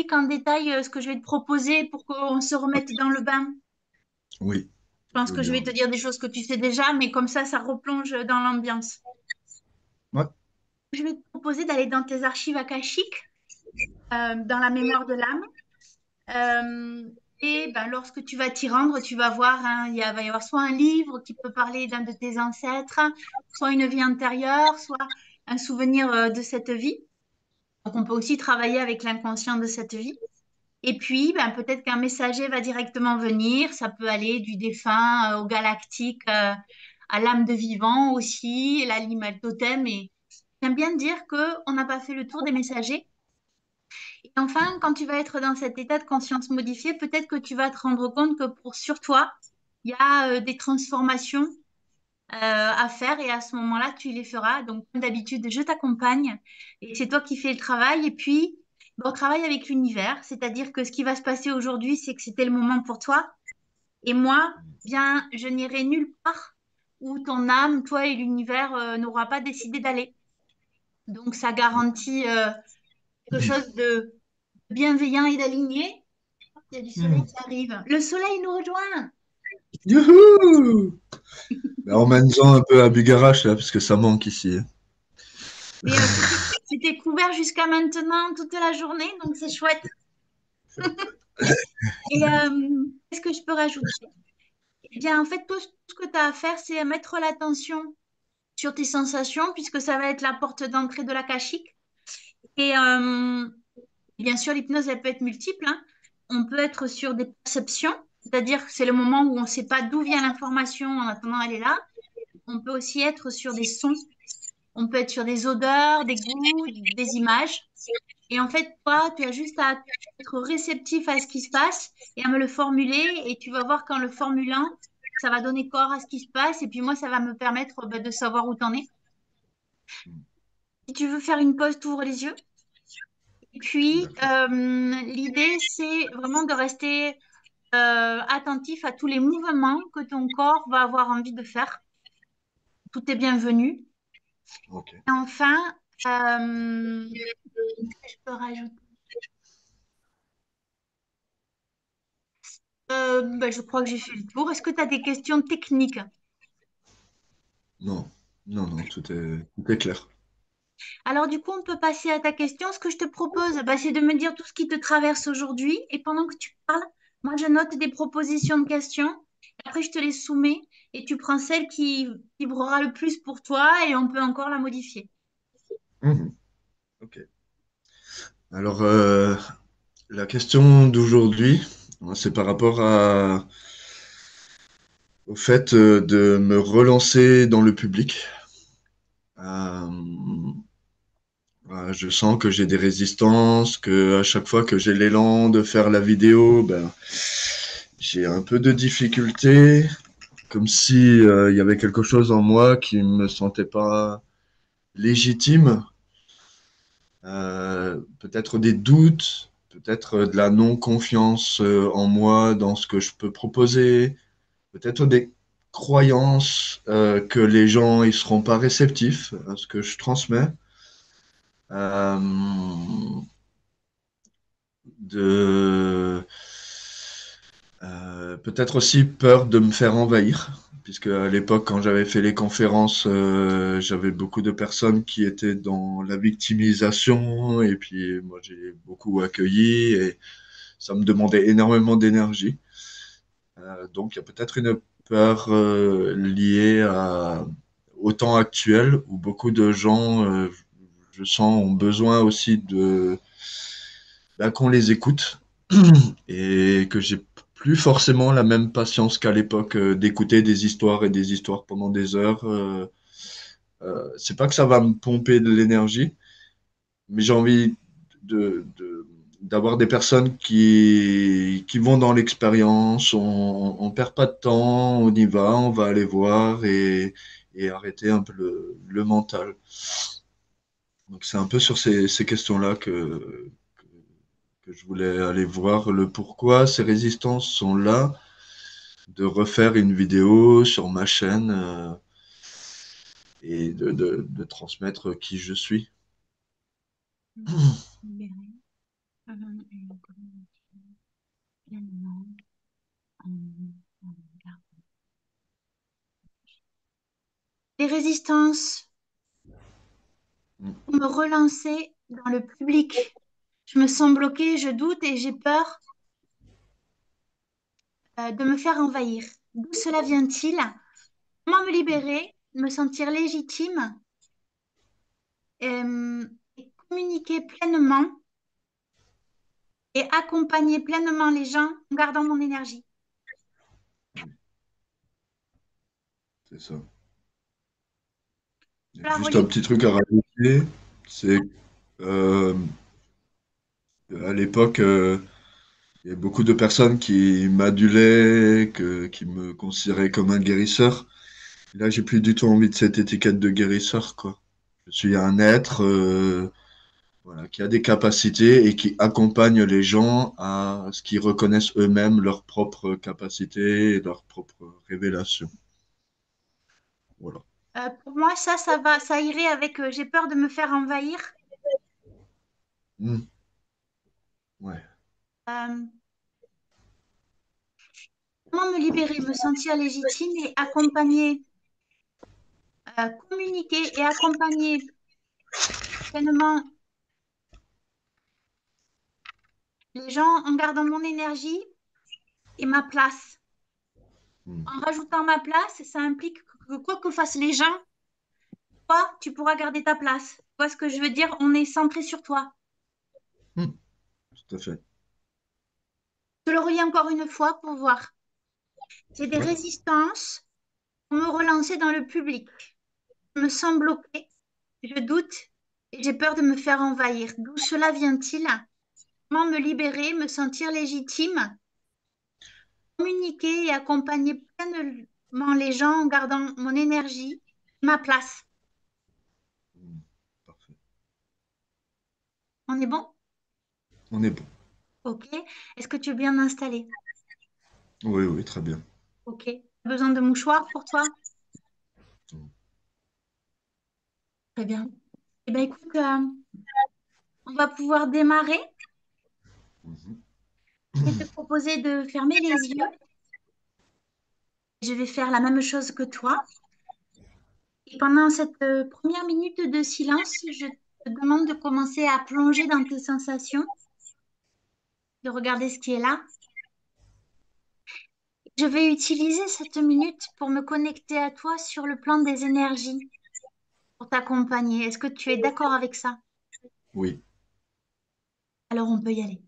expliques en détail ce que je vais te proposer pour qu'on se remette dans le bain? Oui, Je pense je veux que je vais bien. te dire des choses que tu sais déjà, mais comme ça replonge dans l'ambiance. Ouais. Je vais te proposer d'aller dans tes archives akashiques, dans la mémoire de l'âme. Euh, et ben, lorsque tu vas t'y rendre, tu vas voir, hein, va y avoir soit un livre qui peut parler d'un de tes ancêtres, soit une vie antérieure, soit un souvenir de cette vie. Donc, on peut aussi travailler avec l'inconscient de cette vie. Et puis, ben, peut-être qu'un messager va directement venir. Ça peut aller du défunt au galactique, à l'âme de vivant aussi, l'animal totem. Et j'aime bien dire qu'on n'a pas fait le tour des messagers. Et enfin, quand tu vas être dans cet état de conscience modifié, peut-être que tu vas te rendre compte que sur toi, il y a des transformations à faire et à ce moment-là, tu les feras. Donc, comme d'habitude, je t'accompagne et c'est toi qui fais le travail. Et puis, ben, on travaille avec l'univers, c'est-à-dire que ce qui va se passer aujourd'hui, c'est que c'était le moment pour toi. Et moi, bien, je n'irai nulle part où ton âme, toi et l'univers n'aura pas décidé d'aller. Donc, ça garantit quelque chose de bienveillant et d'aligné. Il y a du soleil Hmm. qui arrive. Le soleil nous rejoint. Youhou! Ben, emmène-en un peu à Bugarache, là, parce que ça manque ici. Mais c'était couvert jusqu'à maintenant toute la journée, donc c'est chouette. Et qu'est-ce que je peux rajouter? Eh bien, en fait, tout ce que tu as à faire, c'est mettre l'attention sur tes sensations, puisque ça va être la porte d'entrée de l'akashique. Et bien sûr, l'hypnose, elle peut être multiple, hein. On peut être sur des perceptions, c'est-à-dire que c'est le moment où on ne sait pas d'où vient l'information, en attendant, elle est là. On peut aussi être sur des sons, on peut être sur des odeurs, des goûts, des images. Et en fait, toi, tu as juste à être réceptif à ce qui se passe et à me le formuler. Et tu vas voir qu'en le formulant, ça va donner corps à ce qui se passe. Et puis moi, ça va me permettre de savoir où t'en es. Si tu veux faire une pause, tu ouvres les yeux. Et puis, D'accord. l'idée, c'est vraiment de rester attentif à tous les mouvements que ton corps va avoir envie de faire. Tout est bienvenu. Ok. Et enfin, qu'est-ce que je peux rajouter? Ben, je crois que j'ai fait le tour. Est-ce que tu as des questions techniques? Non, non, non, tout est clair. Alors du coup, on peut passer à ta question. Ce que je te propose, bah, c'est de me dire tout ce qui te traverse aujourd'hui. Et pendant que tu parles, moi, je note des propositions de questions. Après, je te les soumets et tu prends celle qui vibrera le plus pour toi et on peut encore la modifier. Mhm. Ok. Alors, la question d'aujourd'hui, c'est par rapport au fait de me relancer dans le public. Euh, je sens que j'ai des résistances, que à chaque fois que j'ai l'élan de faire la vidéo, ben, j'ai un peu de difficulté, comme si il y avait quelque chose en moi qui me sentait pas légitime. Peut-être des doutes, peut-être de la non-confiance en moi, dans ce que je peux proposer, peut-être des croyances que les gens ils seront pas réceptifs à ce que je transmets. Euh, de Peut-être aussi peur de me faire envahir, puisque à l'époque, quand j'avais fait les conférences, j'avais beaucoup de personnes qui étaient dans la victimisation, et puis moi j'ai beaucoup accueilli, et ça me demandait énormément d'énergie. Donc il y a peut-être une peur liée au temps actuel, où beaucoup de gens, je sens, ont besoin aussi qu'on les écoute et que j'ai plus forcément la même patience qu'à l'époque d'écouter des histoires et des histoires pendant des heures. C'est pas que ça va me pomper de l'énergie, mais j'ai envie d'avoir des personnes qui vont dans l'expérience. On perd pas de temps, on y va, on va aller voir et arrêter un peu le mental. Donc c'est un peu sur ces questions-là que je voulais aller voir le pourquoi ces résistances sont là, de refaire une vidéo sur ma chaîne et de transmettre qui je suis. Bien. Pleinement des résistances Mm. pour me relancer dans le public. Je me sens bloquée, je doute et j'ai peur de me faire envahir. D'où cela vient-il? Comment me libérer, me sentir légitime et communiquer pleinement et accompagner pleinement les gens en gardant mon énergie. C'est ça. Je la Juste un relis. petit truc à rajouter, c'est euh, à l'époque, il y a beaucoup de personnes qui m'adulaient, qui me considéraient comme un guérisseur. Là, j'ai plus du tout envie de cette étiquette de guérisseur, quoi. Je suis un être, voilà, qui a des capacités et qui accompagne les gens à ce qu'ils reconnaissent eux-mêmes leurs propres capacités et leurs propres révélations. Voilà. Pour moi, ça va, ça irait avec j'ai peur de me faire envahir. Hmm. Ouais. Euh, Comment me libérer, me sentir légitime et accompagner, communiquer et accompagner pleinement les gens en gardant mon énergie et ma place. Hmm. En rajoutant ma place, ça implique que quoi que fassent les gens, toi, tu pourras garder ta place. Tu vois ce que je veux dire? On est centré sur toi. Hmm. Tout à fait. Je le relis encore une fois pour voir. J'ai des Ouais. résistances pour me relancer dans le public. Je me sens bloquée, je doute et j'ai peur de me faire envahir. D'où cela vient-il? Comment me libérer, me sentir légitime, communiquer et accompagner pleinement les gens en gardant mon énergie, ma place. Hmm. Parfait. On est bon? On est bon. Ok. Est-ce que tu es bien installé? Oui, oui, très bien. Ok. Besoin de mouchoirs pour toi? Hmm. Très bien. Eh bien, écoute, on va pouvoir démarrer. Mhm. Je vais te proposer de fermer les yeux. Je vais faire la même chose que toi. Et pendant cette première minute de silence, je te demande de commencer à plonger dans tes sensations, de regarder ce qui est là. Je vais utiliser cette minute pour me connecter à toi sur le plan des énergies, pour t'accompagner. Est-ce que tu es d'accord avec ça? Oui. Alors on peut y aller.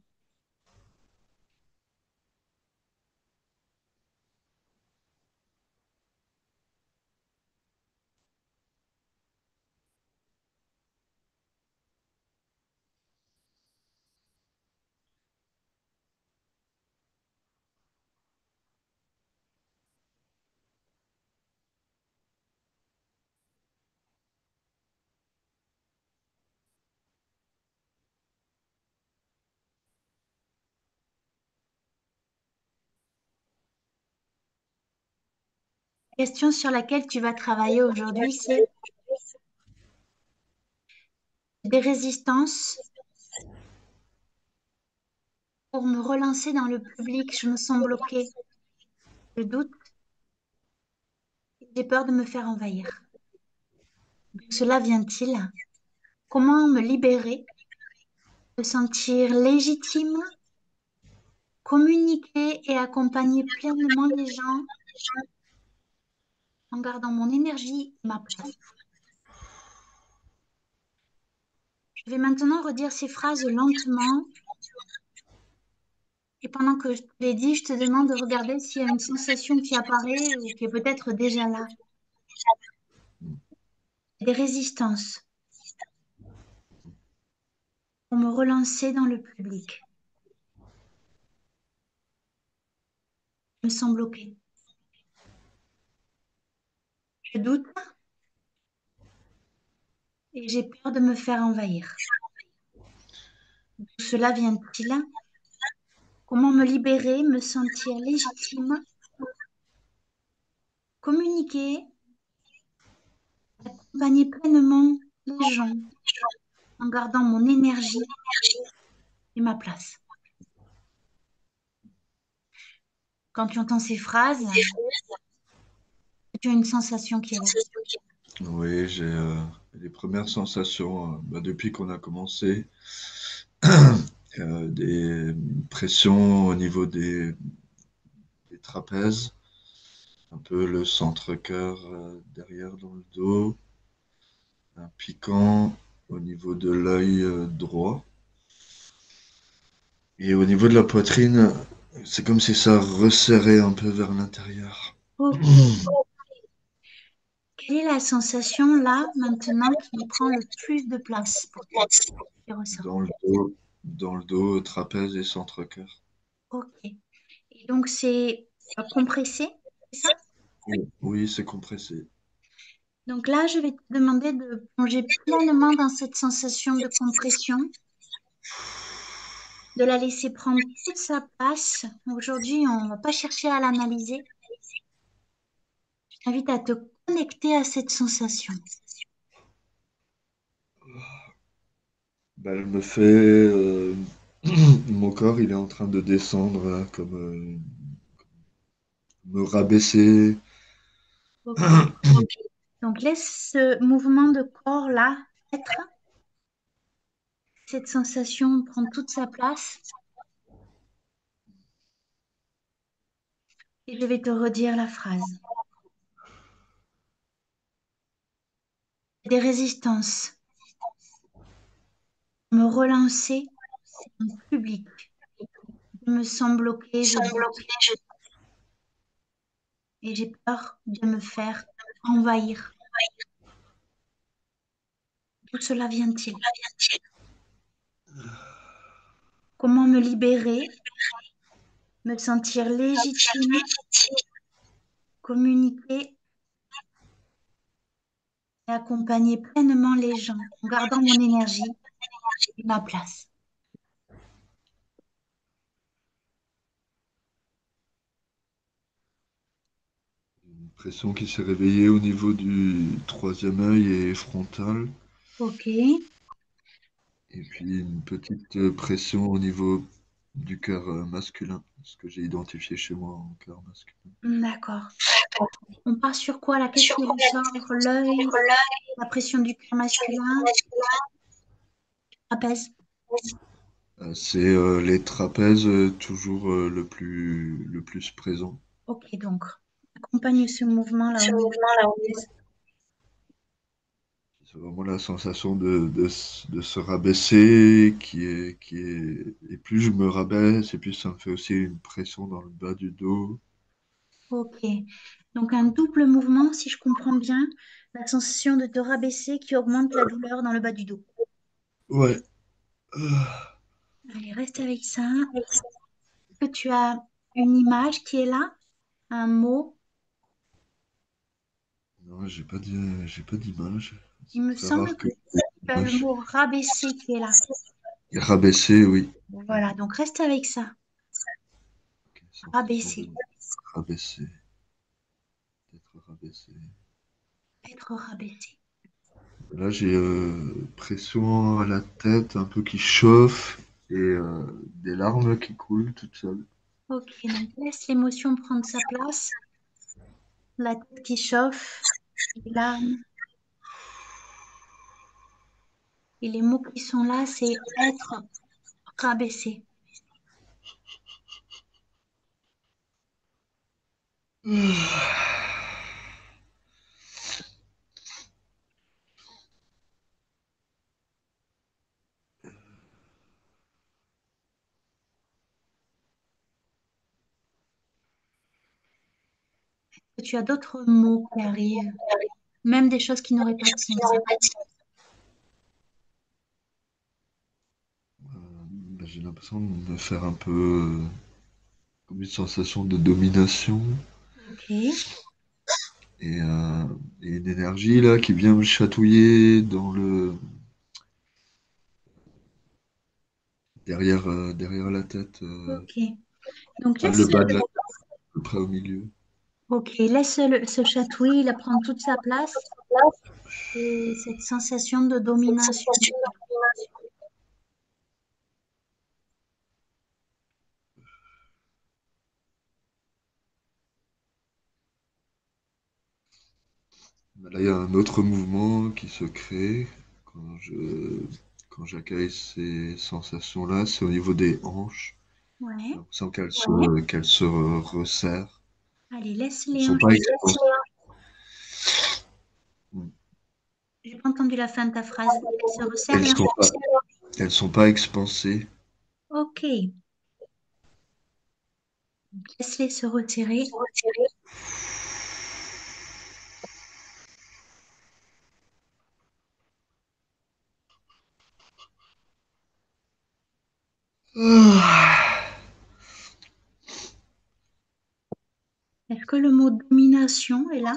La question sur laquelle tu vas travailler aujourd'hui, c'est des résistances pour me relancer dans le public. Je me sens bloquée. Je doute. J'ai peur de me faire envahir. D'où cela vient-il? Comment me libérer, me sentir légitime, communiquer et accompagner pleinement les gens en gardant mon énergie et ma place. Je vais maintenant redire ces phrases lentement et pendant que je te les dis, je te demande de regarder s'il y a une sensation qui apparaît ou qui est peut-être déjà là. Des résistances pour me relancer dans le public. Je me sens bloquée. Je doute et j'ai peur de me faire envahir. D'où cela vient-il? Comment me libérer, me sentir légitime, communiquer, accompagner pleinement les gens en gardant mon énergie et ma place. Quand tu entends ces phrases, tu as une sensation qui est là. Oui, j'ai les premières sensations depuis qu'on a commencé, des pressions au niveau des trapèzes, un peu le centre-cœur derrière dans le dos, un piquant au niveau de l'œil droit. Et au niveau de la poitrine, c'est comme si ça resserrait un peu vers l'intérieur. Ok. Quelle est la sensation là, maintenant, qui prend le plus de place pour toi? Qui ressort. Dans le dos, trapèze et centre-cœur. Ok. Et donc, c'est compressé, c'est ça? Oui, oui, c'est compressé. Donc là, je vais te demander de plonger pleinement dans cette sensation de compression, de la laisser prendre toute sa place. Aujourd'hui, on ne va pas chercher à l'analyser. Je t'invite à te connecter à cette sensation. Bah, elle me fait. Mon corps, il est en train de descendre, là, comme me rabaisser. Ok. Donc laisse ce mouvement de corps-là être, cette sensation prendre toute sa place. Et je vais te redire la phrase. Des résistances, me relancer en public. Je me sens bloquée, je doute et j'ai peur de me faire envahir. D'où cela vient-il? Comment me libérer, me sentir légitime, communiquer et accompagner pleinement les gens en gardant mon énergie et ma place. Une pression qui s'est réveillée au niveau du troisième œil et frontal. Ok, Et puis une petite pression au niveau du cœur masculin, ce que j'ai identifié chez moi en cœur masculin. d'accord. On part sur quoi là? Qu'est-ce qui ressort? L'œil, la pression du cœur masculin, trapèze. C'est les trapèzes toujours le plus présent. Ok, donc accompagne ce mouvement là au niveau du trapèze. C'est vraiment la sensation de se rabaisser et plus je me rabaisse, et plus ça me fait aussi une pression dans le bas du dos. Ok, donc un double mouvement, si je comprends bien, la sensation de te rabaisser qui augmente la douleur dans le bas du dos. Ouais. Allez, reste avec ça. Est-ce que tu as une image qui est là? Un mot? Non, j'ai pas d'image. Il C'est me très semble rare que que j'ai tu as le d'image. mot rabaisser qui est là. Rabaisser, oui. Voilà, donc reste avec ça. Ok, sensation de Rabaisser, rabaisser, d'être rabaissé. être rabaissé. Là, j'ai pression à la tête, un peu qui chauffe et des larmes qui coulent toutes seules. Ok, donc laisse l'émotion prendre sa place. La tête qui chauffe, les larmes. Et les mots qui sont là, c'est être rabaissé. Tu as d'autres mots qui arrivent, même des choses qui n'auraient pas de sens. J'ai l'impression de me faire un peu comme une sensation de domination Ok, et, et une énergie là qui vient me chatouiller dans derrière la tête, ok. Donc pas le laisse, bas de la tête, à peu près au milieu. ok, laisse ce chatouille, il prendre toute sa place et cette sensation de domination. Là, il y a un autre mouvement qui se crée quand quand j'accueille ces sensations-là, c'est au niveau des hanches. J'ai Ouais. l'impression qu'elles se resserrent. Allez, Elles laisse-les sont en. pas expansées. J'ai pas entendu la fin de ta phrase. Elle se resserre Elles et sont ensuite. pas, elles sont pas expansées. Ok. Laisse-les se retirer. Ah. Est-ce que le mot domination est là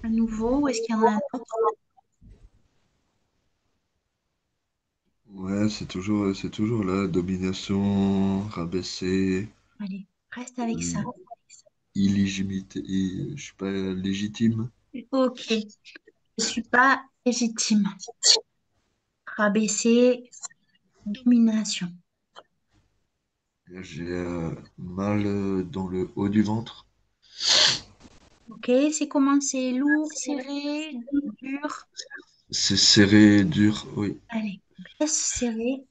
à nouveau ou est-ce qu'il y en a un autre? Ouais, c'est toujours là, domination, rabaisser, Allez, reste avec ça. i- illégitimité, je suis pas légitime. Ok. Je suis pas légitime. Rabaisser, domination. J'ai mal dans le haut du ventre. Ok, c'est comment? C'est lourd, serré, dur. C'est serré, dur, oui. Allez, laisse serrer.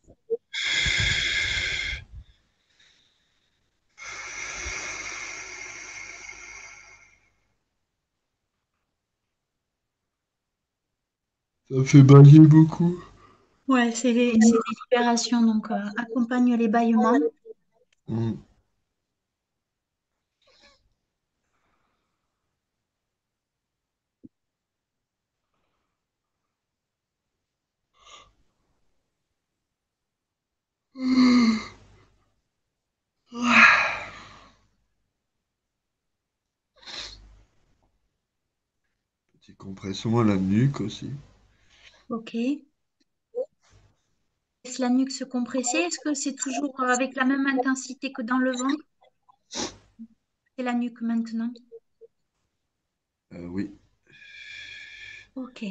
Ça fait bailler beaucoup. Ouais, c'est des libérations, donc accompagne les bâillements. Mm. Petite compression à la nuque aussi. Ok. Laisse la nuque se compresser. Est-ce que c'est toujours avec la même intensité que dans le ventre? C'est la nuque maintenant. Oui. Ok.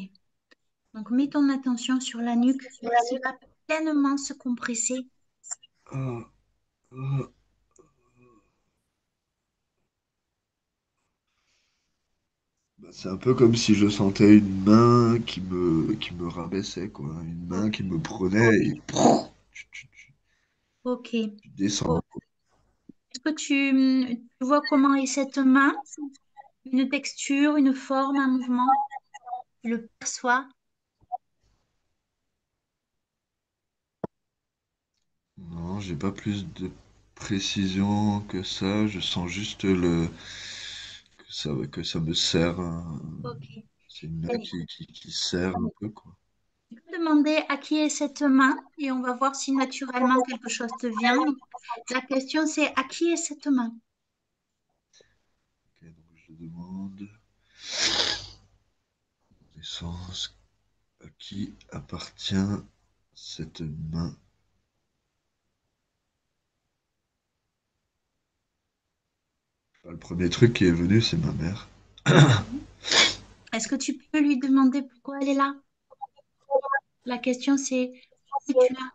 Donc mets ton attention sur la nuque qui va pleinement se compresser. Ah, ah. Bah, c'est un peu comme si je sentais une main qui me rabaissait, quoi. Une main qui Ok. me prenait et Ok. tu descends. Est-ce que tu vois comment est cette main? Une texture, une forme, un mouvement? Tu le perçois? Non, j'ai pas plus de précision que ça. Je sens juste que ça me serre. Ok. C'est une main Allez. qui serre un peu, quoi. Tu peux demander à qui est cette main et on va voir si naturellement quelque chose te vient. Donc, la question c'est à qui est cette main? Ok, donc je demande naissance. À qui appartient cette main? Bah, le premier truc qui est venu, c'est ma mère. Est-ce que tu peux lui demander pourquoi elle est là? La question c'est pourquoi es-tu là?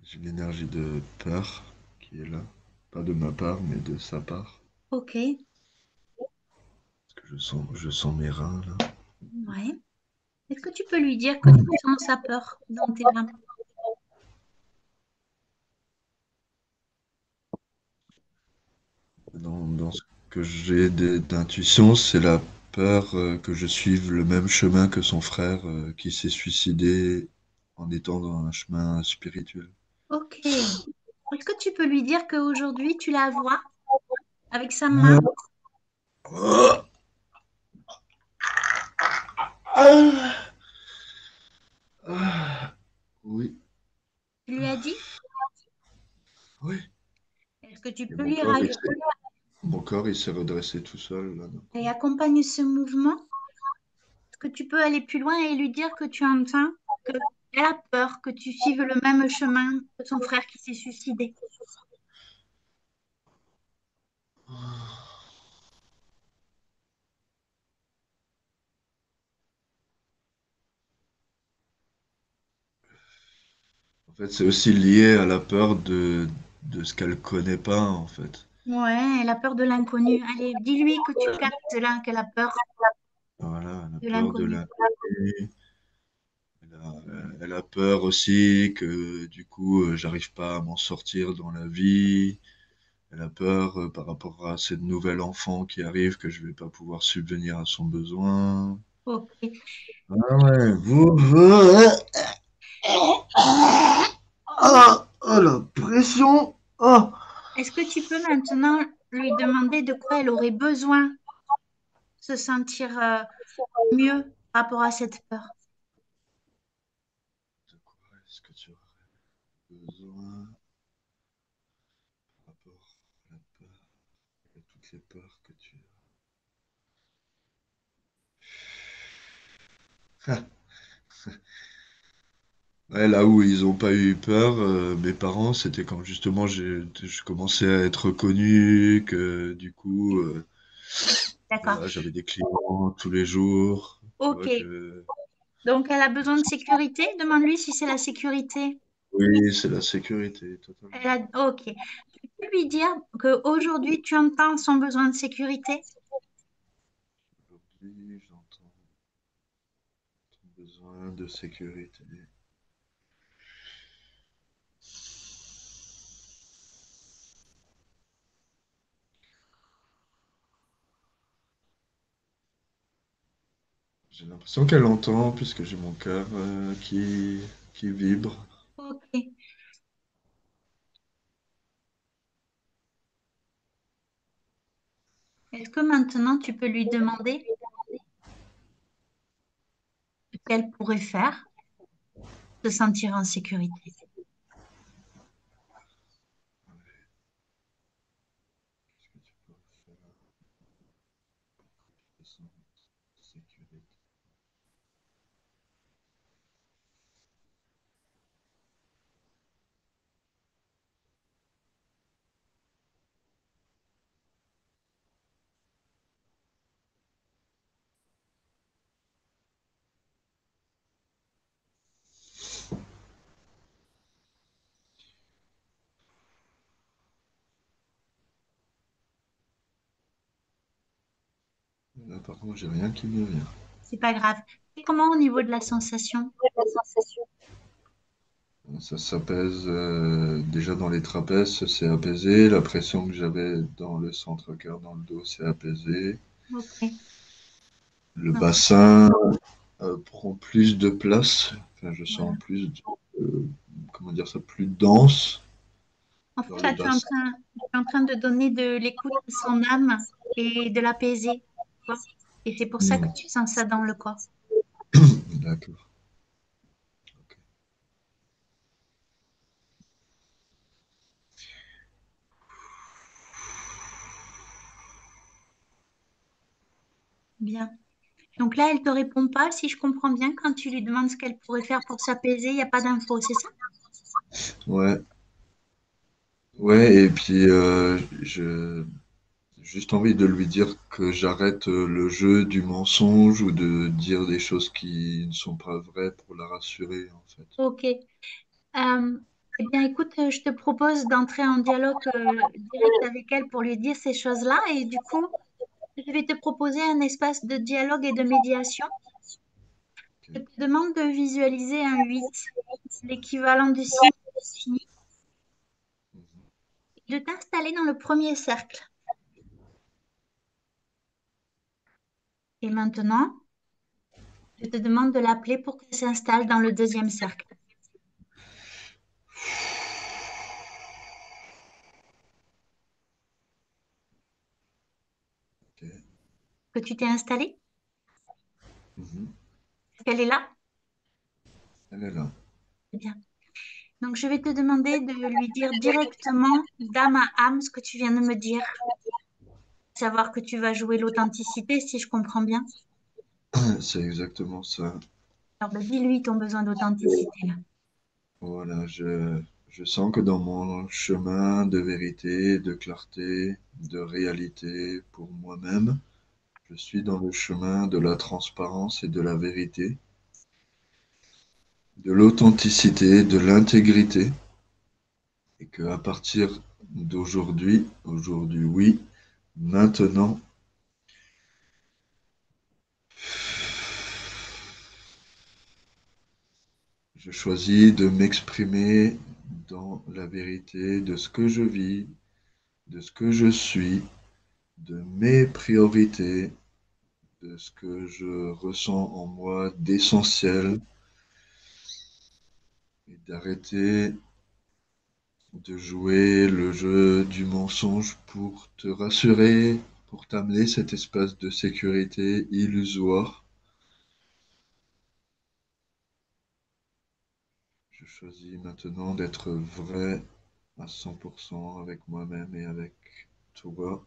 J'ai une énergie de peur qui est là. Pas de ma part, mais de sa part. Ok, Parce que je sens mes reins là. ouais. Est-ce que tu peux lui dire que tu sens sa peur dans tes mains? Dans ce que j'ai d'intuition, c'est la peur que je suive le même chemin que son frère qui s'est suicidé en étant dans un chemin spirituel. Ok. Est-ce que tu peux lui dire qu'aujourd'hui tu la vois avec sa main? Oui, Tu lui as dit? oui. Est-ce que tu Et peux lui rajouter mon corps, il s'est redressé tout seul là d'un et coup. accompagne ce mouvement? Est-ce que tu peux aller plus loin et lui dire que tu entends qu'elle a peur que tu suives le même chemin que son frère qui s'est suicidé? En fait, c'est aussi lié à la peur de ce qu'elle connaît pas, en fait. Ouais, elle a peur de l'inconnu. Allez, dis-lui que tu captes là qu'elle a peur Voilà, elle a de peur de l'inconnu. l'inconnu. Elle a peur aussi que du coup, j'arrive pas à m'en sortir dans la vie. Elle a peur par rapport à cette nouvelle enfant qui arrive que je vais pas pouvoir subvenir à son besoin. Ok. Ah ouais, oh, la pression. Oh. Est-ce que tu peux maintenant lui demander de quoi elle aurait besoin de se sentir mieux par rapport à cette peur? De quoi est-ce que tu aurais besoin par rapport à la peur, à toutes les peurs que tu as? Ouais, là où ils ont pas eu peur, mes parents, c'était quand justement je commençais à être connu, que du coup, D'accord. voilà, j'avais des clients tous les jours, tu Ok. vois que Donc, elle a besoin de sécurité? Demande-lui si c'est la sécurité. oui, c'est la sécurité, Elle totalement. a... Ok. Tu peux lui dire qu'aujourd'hui, tu entends son besoin de sécurité? Aujourd'hui, j'entends ton besoin de sécurité. J'ai l'impression qu'elle entend puisque j'ai mon cœur qui vibre. Ok. Est-ce que maintenant, tu peux lui demander ce qu'elle pourrait faire pour se sentir en sécurité? Qu'est-ce que tu peux faire de son sécurité? Là, par contre, j'ai rien qui me vient. C'est pas grave. Et comment au niveau de la sensation? Ça s'apaise déjà dans les trapèzes, c'est apaisé. La pression que j'avais dans le centre-cœur, dans le dos, c'est apaisé. Ok. Le Donc, bassin prend plus de place. Enfin, je voilà. sens plus, comment dire ça, plus dense En dans fait, le là, bassin. tu es en train de donner de l'écoute à son âme et de l'apaiser. Tu vois. Et c'est pour ça que Hmm, tu sens ça dans le corps. d'accord. Ok. Bien. Donc là, elle te répond pas, si je comprends bien, quand tu lui demandes ce qu'elle pourrait faire pour s'apaiser, il n'y a pas d'info, c'est ça? Ouais, ouais, et puis je j'ai juste envie de lui dire que j'arrête le jeu du mensonge ou de dire des choses qui ne sont pas vraies pour la rassurer, en fait. Ok. Eh bien, écoute, je te propose d'entrer en dialogue direct avec elle pour lui dire ces choses-là. Et du coup, je vais te proposer un espace de dialogue et de médiation. Ok. Je te demande de visualiser un 8, l'équivalent du signe infini, Mhm. et de t'installer dans le premier cercle. Et maintenant, je te demande de l'appeler pour qu'elle s'installe dans le deuxième cercle. Ok. Que tu t'es installée? Mhm. Est-ce qu'elle est là? Elle est là. Eh bien. Donc, je vais te demander de lui dire directement, d'âme à âme, ce que tu viens de me dire. Savoir que tu vas jouer l'authenticité, si je comprends bien. C'est exactement ça. Alors, ben, dis-lui ton besoin d'authenticité, là. Voilà, je sens que dans mon chemin de vérité, de clarté, de réalité pour moi-même, je suis dans le chemin de la transparence et de la vérité. de l'authenticité, de l'intégrité, et que à partir d'aujourd'hui, aujourd'hui oui, maintenant, je choisis de m'exprimer dans la vérité de ce que je vis, de ce que je suis, de mes priorités, de ce que je ressens en moi d'essentiel, et d'arrêter de jouer le jeu du mensonge pour te rassurer, pour t'amener cet espace de sécurité illusoire. Je choisis maintenant d'être vrai à 100% avec moi-même et avec toi.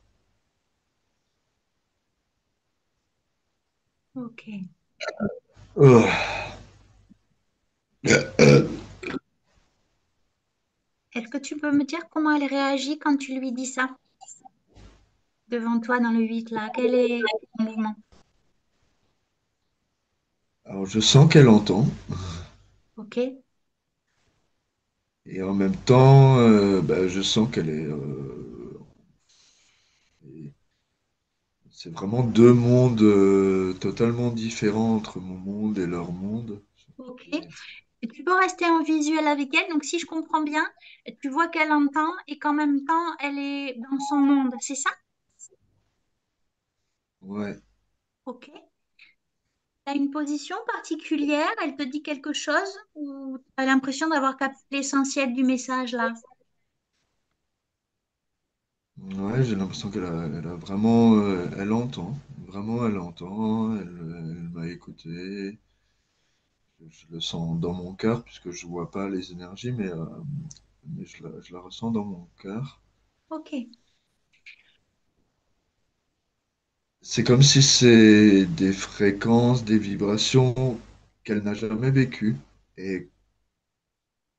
Ok. Oh. Est-ce que tu peux me dire comment elle réagit quand tu lui dis ça devant toi dans le 8 là? Quel est ton mouvement? Alors je sens qu'elle entend Ok. et en même temps je sens qu'elle est... c'est vraiment deux mondes totalement différents entre mon monde et leur monde. Ok. Et tu peux rester en visuel avec elle. Donc, si je comprends bien, tu vois qu'elle entend et qu'en même temps, elle est dans son monde. C'est ça? Ouais. Ok. Tu as une position particulière? Elle te dit quelque chose ou tu as l'impression d'avoir capté l'essentiel du message là? Ouais, j'ai l'impression elle a vraiment, elle entend, vraiment elle entend, elle m'a écouté, je le sens dans mon cœur puisque je vois pas les énergies, mais je la ressens dans mon cœur. Ok. C'est comme si c'est des fréquences, des vibrations qu'elle n'a jamais vécues et,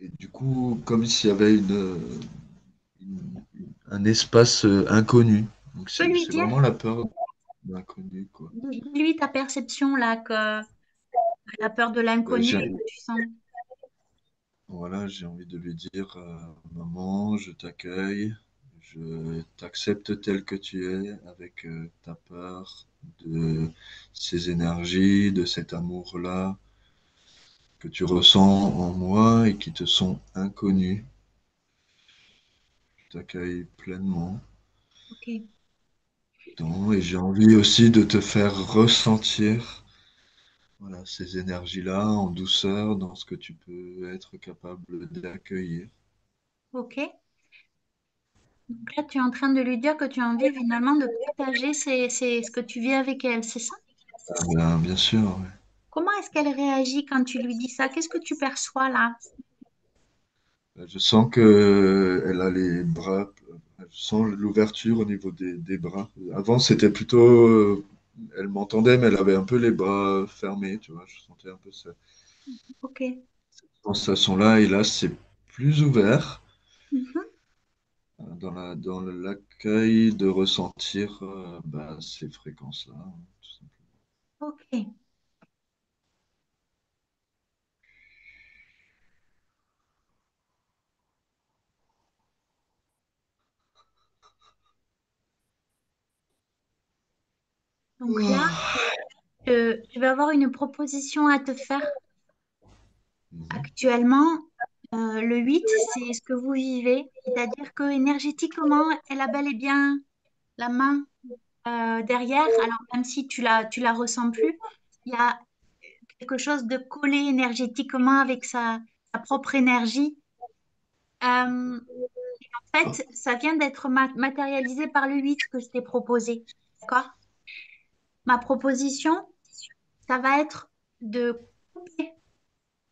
et du coup comme s'il y avait un espace inconnu. Donc Tu peux lui c'est dire, vraiment la peur de l'inconnu, quoi. dis-lui ta perception là, que la peur de Ouais, l'inconnu que tu sens. voilà, j'ai envie de lui dire, maman, je t'accueille, je t'accepte tel que tu es, avec ta peur de ces énergies, de cet amour-là que tu ressens en moi et qui te sont inconnus. Je t'accueille pleinement Ok. dedans et j'ai envie aussi de te faire ressentir voilà, ces énergies-là en douceur dans ce que tu peux être capable d'accueillir. Ok. Donc là, tu es en train de lui dire que tu as envie finalement de partager ce que tu vis avec elle, c'est ça? Bien sûr, ouais. Comment est-ce qu'elle réagit quand tu lui dis ça? Qu'est-ce que tu perçois là? Je sens que elle a les bras, je sens l'ouverture au niveau des bras. Avant, c'était plutôt, elle m'entendait, mais elle avait un peu les bras fermés, tu vois. Je sentais un peu cette Ok. sensation-là, et là, c'est plus ouvert Mhm. dans l'accueil de ressentir ces fréquences-là, tout simplement. Ok. Donc là, je vais avoir une proposition à te faire. Mhm. Actuellement, le 8, c'est ce que vous vivez. C'est-à-dire que énergétiquement, elle a bel et bien la main derrière. Alors, même si tu la ressens plus, il y a quelque chose de collé énergétiquement avec sa propre énergie. En fait, ça vient d'être matérialisé par le 8 que je t'ai proposé. D'accord? Ma proposition, ça va être de couper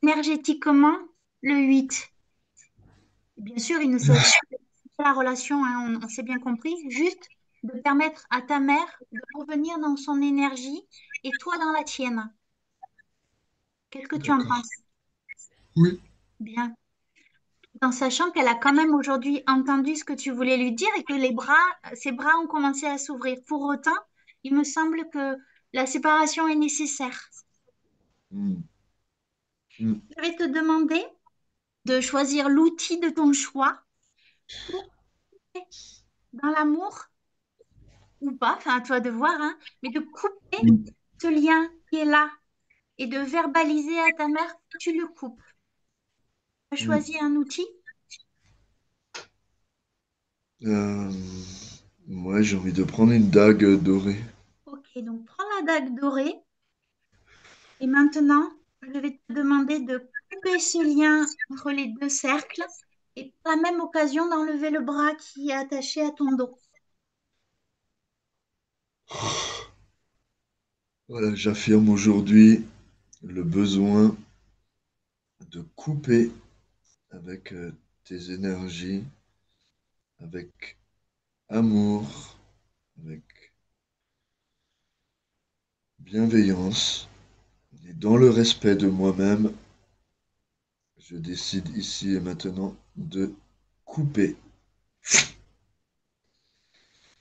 énergétiquement le 8. Bien sûr, il ne s'agit pas de la relation, hein, on s'est bien compris, juste de permettre à ta mère de revenir dans son énergie et toi dans la tienne. Qu'est-ce que tu en D'accord. penses? Oui. Bien. En sachant qu'elle a quand même aujourd'hui entendu ce que tu voulais lui dire et que ses bras ont commencé à s'ouvrir. Pour autant, il me semble que la séparation est nécessaire. Mm. Mm. Je vais te demander de choisir l'outil de ton choix pour, dans l'amour ou pas, enfin à toi de voir, hein, mais de couper Mm. ce lien qui est là et de verbaliser à ta mère que tu le coupes. Tu as Mm. choisi un outil? Euh, Moi, j'ai envie de prendre une dague dorée. Ok, donc prends la dague dorée et maintenant, je vais te demander de couper ce lien entre les deux cercles et par la même occasion d'enlever le bras qui est attaché à ton dos. Voilà, j'affirme aujourd'hui le besoin de couper avec tes énergies, avec amour, avec bienveillance et dans le respect de moi-même, je décide ici et maintenant de couper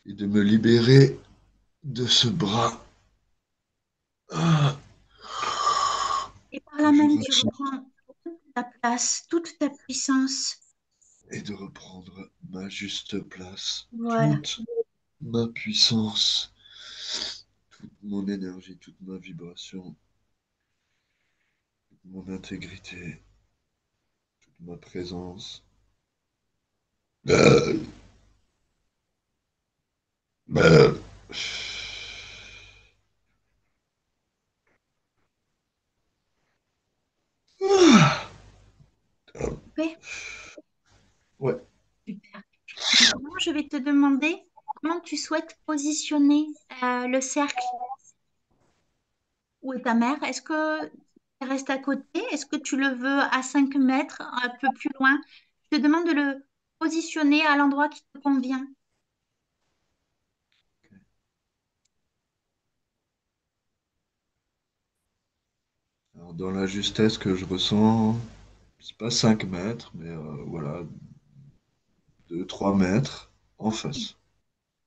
et de me libérer de ce bras Et par que là je même, tu ressens reprends toute ta place, toute ta puissance. et de reprendre ma juste place, Voilà, toute ma puissance, toute mon énergie, toute ma vibration, toute mon intégrité, toute ma présence. Euh, euh, coupé. Ouais. Super. Maintenant, je vais te demander comment tu souhaites positionner le cercle. Où est ta mère? Est-ce que elle reste à côté? Est-ce que tu le veux à 5 mètres, un peu plus loin? Je te demande de le positionner à l'endroit qui te convient. Alors, dans la justesse que je ressens, c'est pas 5 mètres, mais voilà, 2, 3 mètres en Ok, face.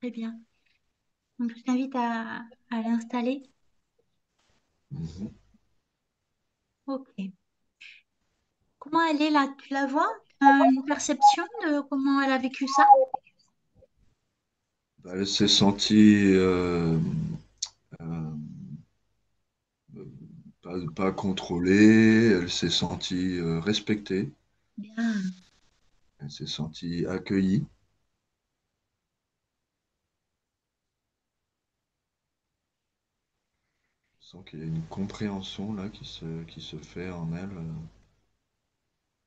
très bien. Donc, je t'invite à l'installer. Mhm. Ok. Comment elle est là? Tu la vois? Une perception de comment elle a vécu ça? Bah, elle s'est sentie euh, pas contrôlée, elle s'est sentie respectée, Bien. elle s'est sentie accueillie. Je sens qu'il y a une compréhension là qui se fait en elle,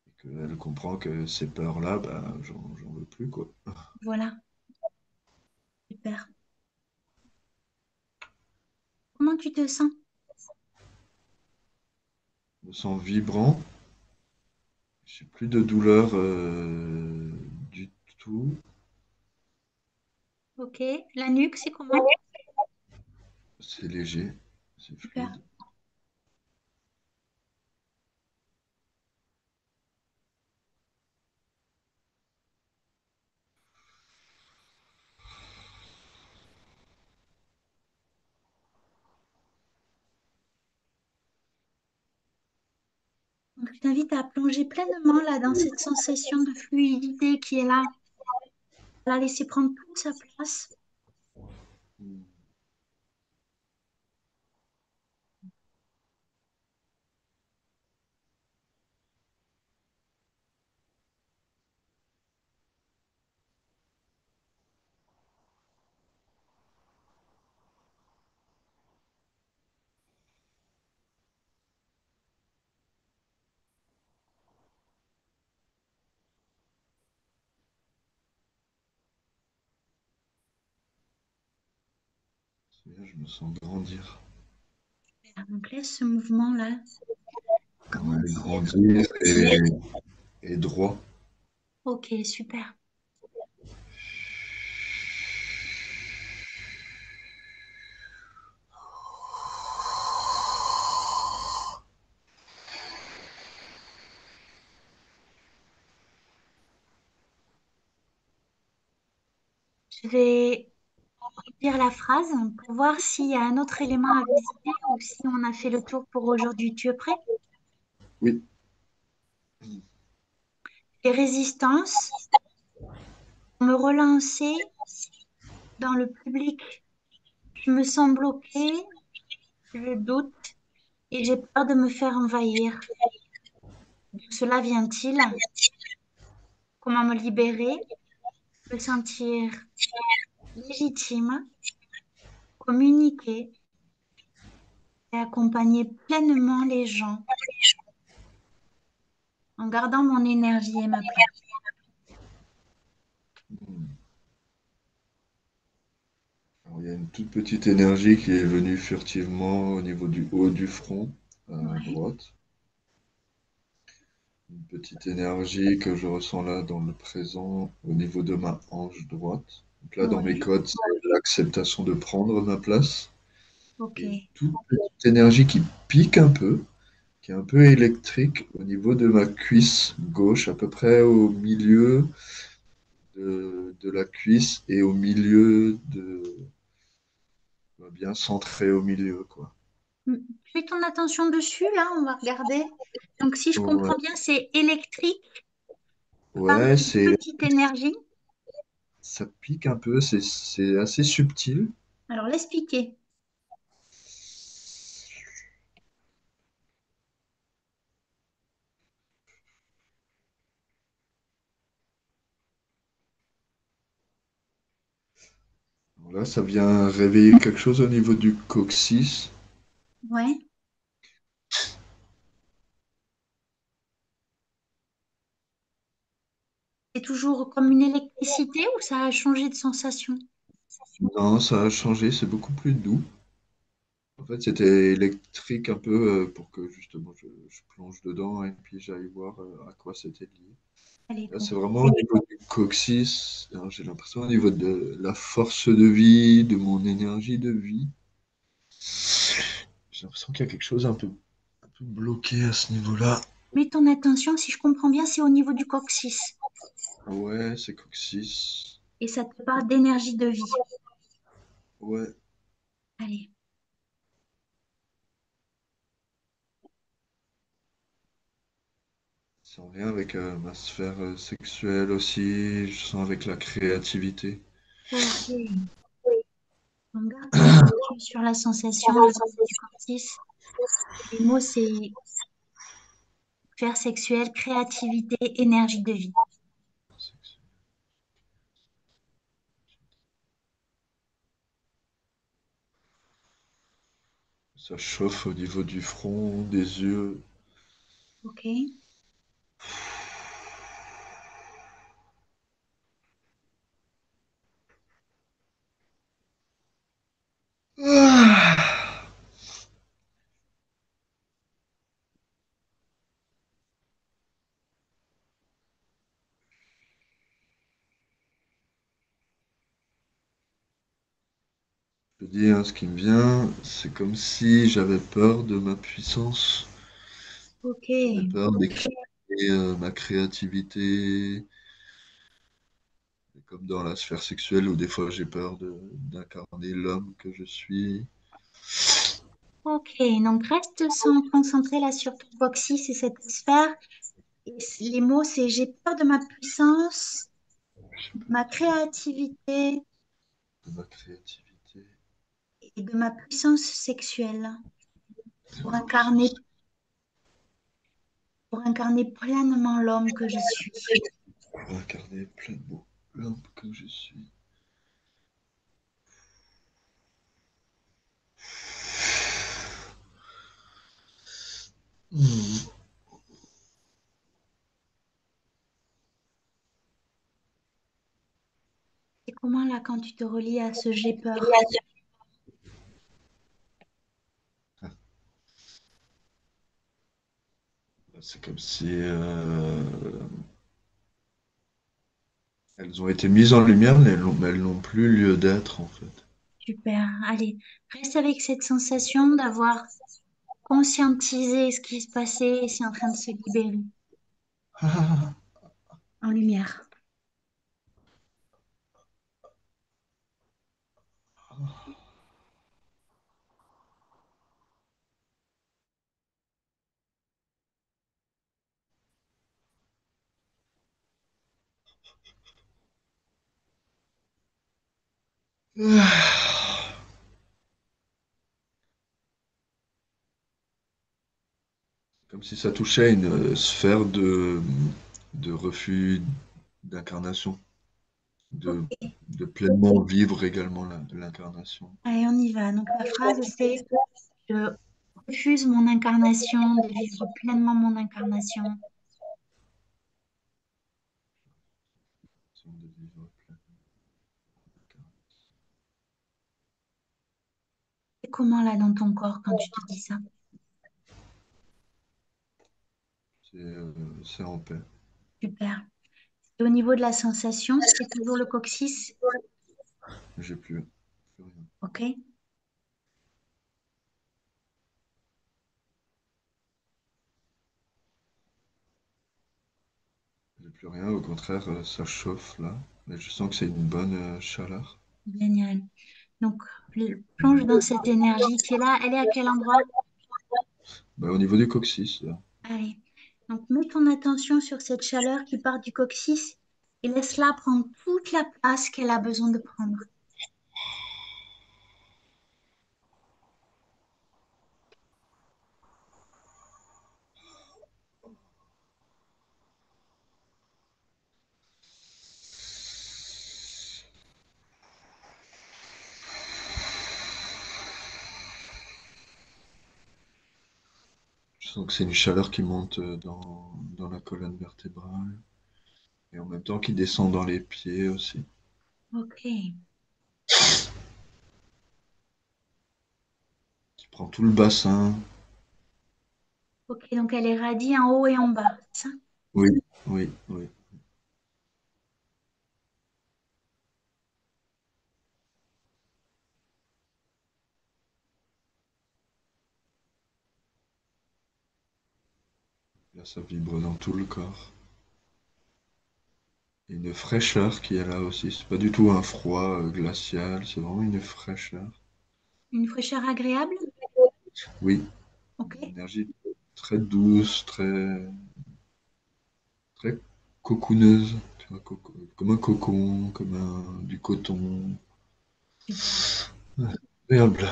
et qu'elle comprend que ces peurs-là, bah, j'en veux plus, quoi. Voilà. Super. Comment tu te sens? Je me sens vibrant, j'ai plus de douleur du tout. Ok. La nuque, c'est comment? C'est léger, c'est Super. fluide. Donc, je t'invite à plonger pleinement là dans cette sensation de fluidité qui est là. La laisser prendre toute sa place. Je me sens grandir. Donc, laisse ce mouvement-là Ouais, grandir. grandir et droit. Ok, super. Je vais dire la phrase pour voir s'il y a un autre élément à visiter ou si on a fait le tour pour aujourd'hui. Tu es prêt? Oui. Les résistances me relancer dans le public. Je me sens bloquée, je doute et j'ai peur de me faire envahir. D'où cela vient-il? Comment me libérer, me sentir légitime, communiquer et accompagner pleinement les gens en gardant mon énergie et ma place. Alors, il y a une toute petite énergie qui est venue furtivement au niveau du haut du front, à Ouais, droite. Une petite énergie que je ressens là dans le présent au niveau de ma hanche droite. Donc là, dans mes ouais, codes, c'est l'acceptation de prendre ma place. ok. Et une toute petite énergie qui pique un peu, qui est un peu électrique au niveau de ma cuisse gauche, à peu près au milieu de la cuisse et au milieu de, bien centré au milieu, quoi. Mets ton attention dessus, là, on va regarder. Donc, si je Ouais, comprends bien, c'est électrique par ouais, une petite énergie. ça pique un peu, c'est assez subtil. Alors, laisse piquer. Alors là, ça vient réveiller quelque chose au niveau du coccyx. Ouais. C'est toujours comme une électricité ou ça a changé de sensation? Non, ça a changé, c'est beaucoup plus doux. En fait, c'était électrique un peu pour que justement je plonge dedans et puis j'aille voir à quoi c'était lié. Allez, Là, bon. c'est vraiment au niveau du coccyx. Alors, j'ai l'impression au niveau de la force de vie, de mon énergie de vie. J'ai l'impression qu'il y a quelque chose un peu bloqué à ce niveau-là. Mets ton attention, si je comprends bien, c'est au niveau du coccyx. Ouais, c'est coccyx. Et ça te parle d'énergie de vie. Ouais, Allez. c'est en lien avec ma sphère sexuelle aussi. Je sens avec la créativité. Ok. Donc, garde ton attention sur la sensation là, au niveau du coccyx. Les mots, c'est sphère sexuelle, créativité, énergie de vie. Ça chauffe au niveau du front, des yeux. Ok. Ah, je dis, hein, ce qui me vient, c'est comme si j'avais peur de ma puissance. Ok. J'avais peur d'exprimer ma créativité, comme dans la sphère sexuelle où des fois j'ai peur d'incarner l'homme que je suis. Ok. Donc, reste concentré là sur ton coccyx et cette sphère. Et les mots, c'est j'ai peur de ma puissance, J'ai de peur ma créativité de ma créativité. et de ma puissance sexuelle Et pour ma puissance. incarner, pour incarner pleinement l'homme que je suis. Pour incarner pleinement l'homme que je suis. Hmm. C'est comment là quand tu te relis à ce j'ai peur? C'est comme si elles ont été mises en lumière, mais elles n'ont plus lieu d'être en fait. Super. Allez, reste avec cette sensation d'avoir conscientisé ce qui se passait et c'est en train de se libérer en lumière. Comme si ça touchait à une sphère de refus d'incarnation, de, Ok. de pleinement vivre également l'incarnation. Allez, on y va. Donc la phrase, c'est je refuse mon incarnation, de vivre pleinement mon incarnation. De vivre pleinement. C'est comment là dans ton corps quand tu te dis ça? C'est en paix. Super. Et au niveau de la sensation, c'est toujours le coccyx, J'ai plus rien. ok? J'ai plus rien, au contraire, ça chauffe là. Mais je sens que c'est une bonne chaleur. Génial. Donc, plonge dans cette énergie qui est là. Elle est à quel endroit? Bah, au niveau du coccyx, là. Allez. Donc, mets ton attention sur cette chaleur qui part du coccyx et laisse-la prendre toute la place qu'elle a besoin de prendre. Je sens que c'est une chaleur qui monte dans la colonne vertébrale et en même temps qui descend dans les pieds aussi, Ok. qui prend tout le bassin. Ok, donc elle irradie en haut et en bas, c'est ça? Oui, oui, oui. Là, ça vibre dans tout le corps. Et une fraîcheur qui est là aussi. C'est pas du tout un froid glacial, c'est vraiment une fraîcheur. Une fraîcheur agréable? Oui, Ok. une énergie très douce, très cocooneuse. Tu vois, comme un cocon, comme du coton. Super. Agréable.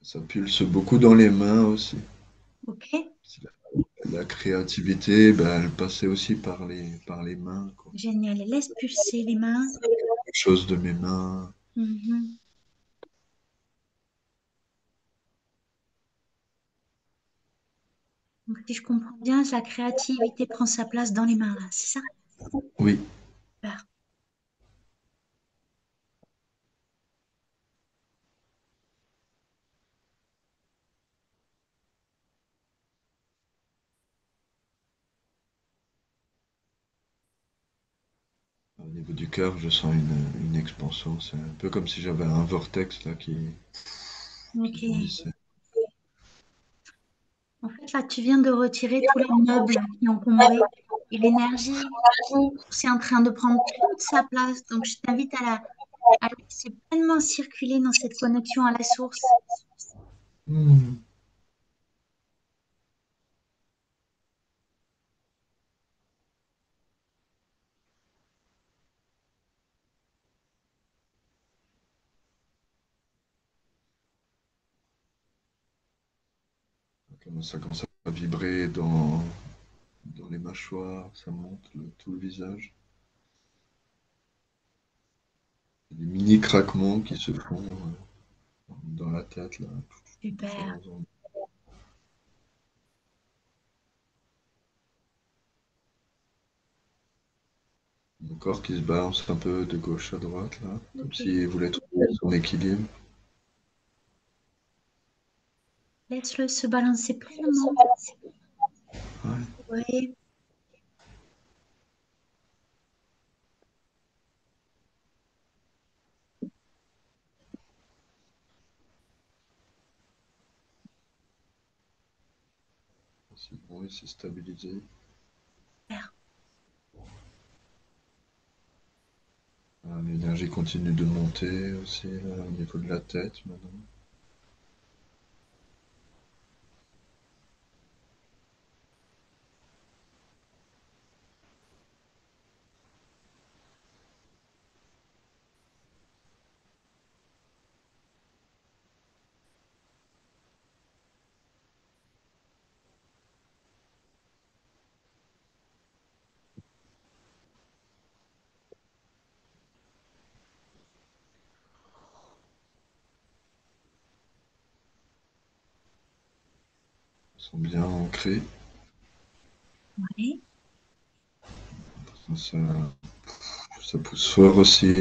Ça pulse beaucoup dans les mains aussi. Ok. La créativité, ben, elle passait aussi par les mains, quoi. Génial. Laisse pulser les mains. Quelque chose de mes mains. Mhm. Donc, si je comprends bien, la créativité prend sa place dans les mains là, c'est ça? Oui, Super. au niveau du cœur, je sens une expansion. C'est un peu comme si j'avais un vortex là qui Ok. grandissait. En fait, là, tu viens de retirer tous les meubles qui encombraient et l'énergie, c'est en train de prendre toute sa place. Donc, je t'invite à laisser pleinement circuler dans cette connexion à la source. Hmm. Ça commence à vibrer dans les mâchoires, ça monte tout le visage. Des mini craquements qui se font dans la tête, là, Super. différents endroits. Mon corps qui se balance un peu de gauche à droite, là, comme Ok. s'il voulait trouver son équilibre. Laisse-le se balancer pleinement. Ouais. Ouais. C'est bon, il s'est stabilisé. Super. Ah, l'énergie continue de monter aussi là, au niveau de la tête maintenant. Ils sont bien ancrés. Ouais. Ça, ça pousse fort aussi.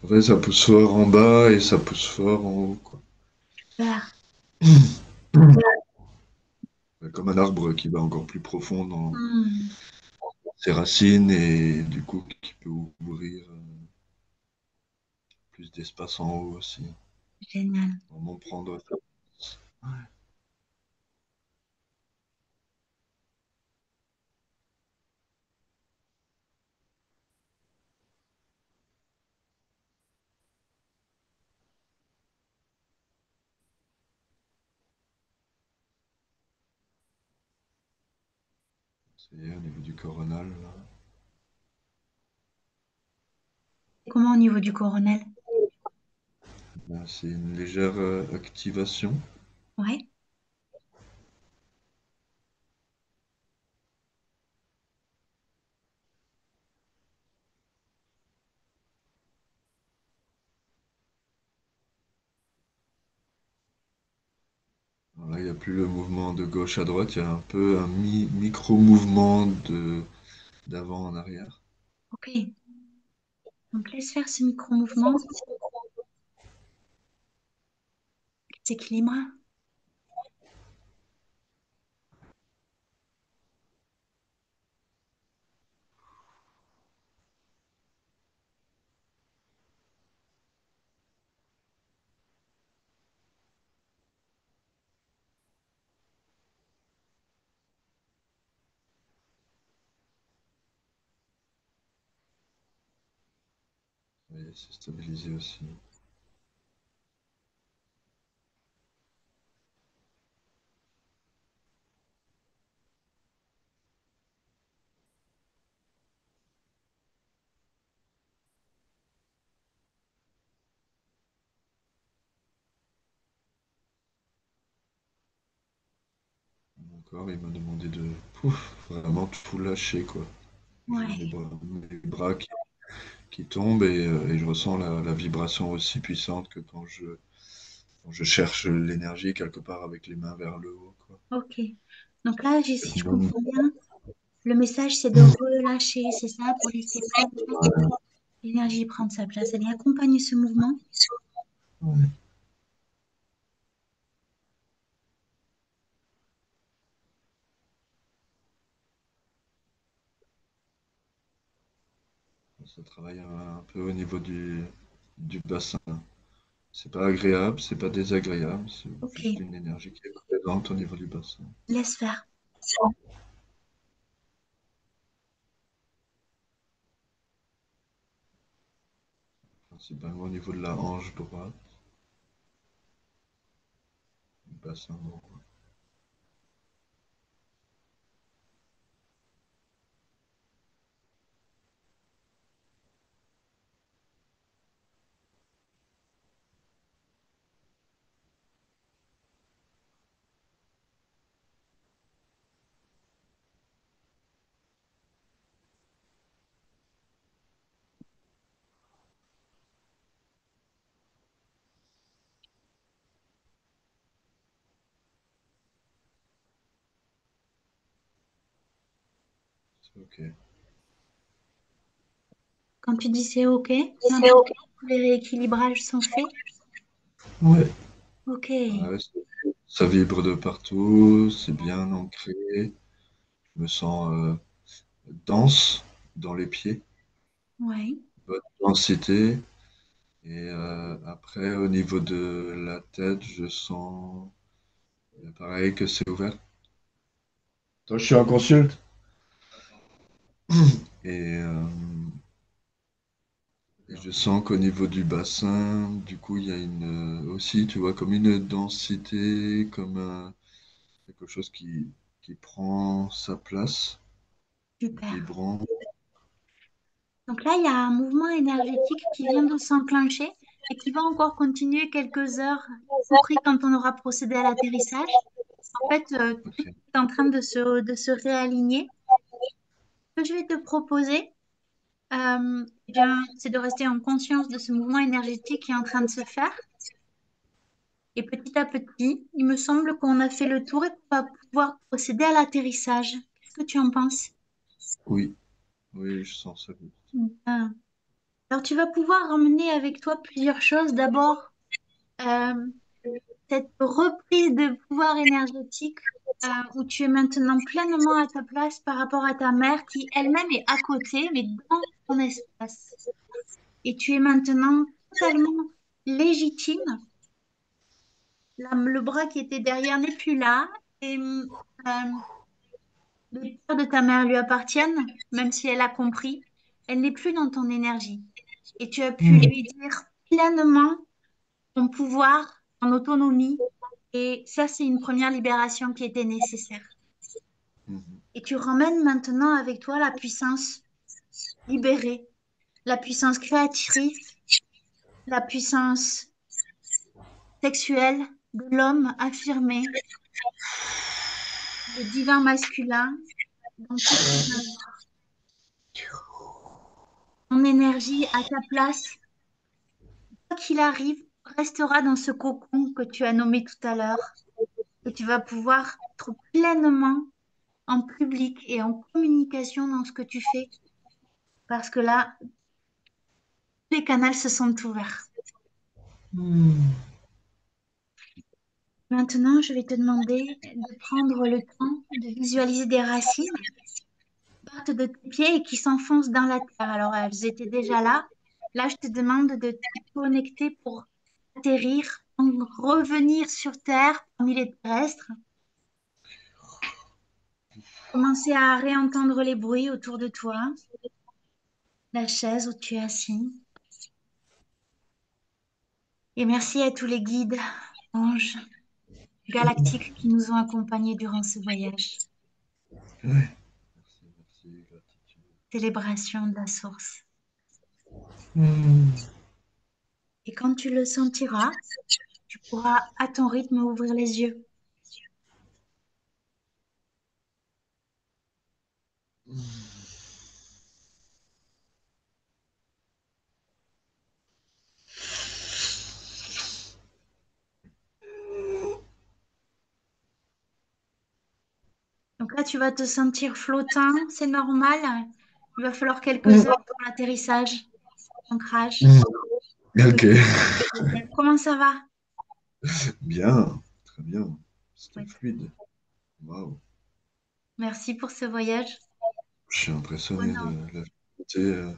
En fait, ça pousse fort en bas et ça pousse fort en haut, quoi. Super. Comme un arbre qui va encore plus profond dans Hmm. ses racines et du coup qui peut ouvrir plus d'espace en haut aussi. Génial. Vraiment prendre ça. Ça y est, au niveau du coronal, là. Comment au niveau du coronel? Là, c'est une légère activation. Ouais. Alors là, il n'y a plus le mouvement de gauche à droite, il y a un peu un micro-mouvement de d'avant en arrière. Ok. Donc laisse faire ce micro-mouvement. S'équilibre. Et c'est stabilisé aussi. Mon corps, il m'a demandé de pouf, vraiment tout lâcher, quoi. J'ai Ouais. mes bras qui tombent et je ressens la vibration aussi puissante que quand je cherche l'énergie quelque part avec les mains vers le haut, quoi. Ok. Donc là, si je Donc, comprends bien, le message, c'est de relâcher, c'est ça, pour laisser place, l'énergie prendre sa place. Elle accompagne ce mouvement. ouais, ça travaille un peu au niveau du bassin. C'est pas agréable, c'est pas désagréable, c'est Ok. juste une énergie qui est présente au niveau du bassin. Laisse faire. Principalement au niveau de la hanche droite, du bassin droit. C'est ok. Quand tu dis c'est ok, tu as l'impression que les rééquilibrages sont faits. Ouais. Ok. Ouais, ça vibre de partout, c'est bien ancré. Je me sens dense dans les pieds, Ouais. bonne densité. Et après, au niveau de la tête, je sens pareil que c'est ouvert. Toi, je suis en consulte. Et, et je sens qu'au niveau du bassin, du coup, il y a aussi, tu vois, comme une densité, comme quelque chose qui prend sa place, Super. vibrant. Donc là, il y a un mouvement énergétique qui vient de s'enclencher et qui va encore continuer quelques heures, y compris quand on aura procédé à l'atterrissage. En fait, tout Ok. est en train de se réaligner. Ce que je vais te proposer, eh bien, c'est de rester en conscience de ce mouvement énergétique qui est en train de se faire. Et petit à petit, il me semble qu'on a fait le tour et qu'on va pouvoir procéder à l'atterrissage. Qu'est-ce que tu en penses? Oui, oui, je sens ça. Bien. Alors, tu vas pouvoir emmener avec toi plusieurs choses. D'abord, euh, cette reprise de pouvoir énergétique où tu es maintenant pleinement à ta place par rapport à ta mère qui elle-même est à côté, mais dans ton espace. Et tu es maintenant totalement légitime. Le bras qui était derrière n'est plus là. Et les peurs de ta mère lui appartiennent, même si elle a compris. Elle n'est plus dans ton énergie. Et tu as pu lui dire pleinement ton pouvoir, ton autonomie. Et ça, c'est une première libération qui était nécessaire. Mhm. Et tu ramènes maintenant avec toi la puissance libérée, la puissance créatrice, la puissance sexuelle de l'homme affirmé, le divin masculin dans toute son œuvre. Ton énergie à ta place, quoi qu'il arrive, restera dans ce cocon que tu as nommé tout à l'heure. Et tu vas pouvoir être pleinement en public et en communication dans ce que tu fais. Parce que là, les canaux se sont ouverts. Maintenant, je vais te demander de prendre le temps de visualiser des racines qui partent de tes pieds et qui s'enfoncent dans la terre. Alors, elles étaient déjà là. Là, je te demande de te connecter pour atterrir, donc revenir sur Terre parmi les terrestres. Commencer à réentendre les bruits autour de toi, la chaise où tu es assis. Et merci à tous les guides, anges, galactiques qui nous ont accompagnés durant ce voyage. Ouais. Merci, merci, gratitude. Célébration de la source. Hmm. Et quand tu le sentiras, tu pourras à ton rythme ouvrir les yeux. Donc là, tu vas te sentir flottant, c'est normal. Il va falloir quelques heures pour l'atterrissage, l'ancrage. Hmm. Ok. Comment ça va? Bien, très bien. C'était Oui. fluide. Waouh. Merci pour ce voyage. Je suis impressionné de Prenant. la fluidité.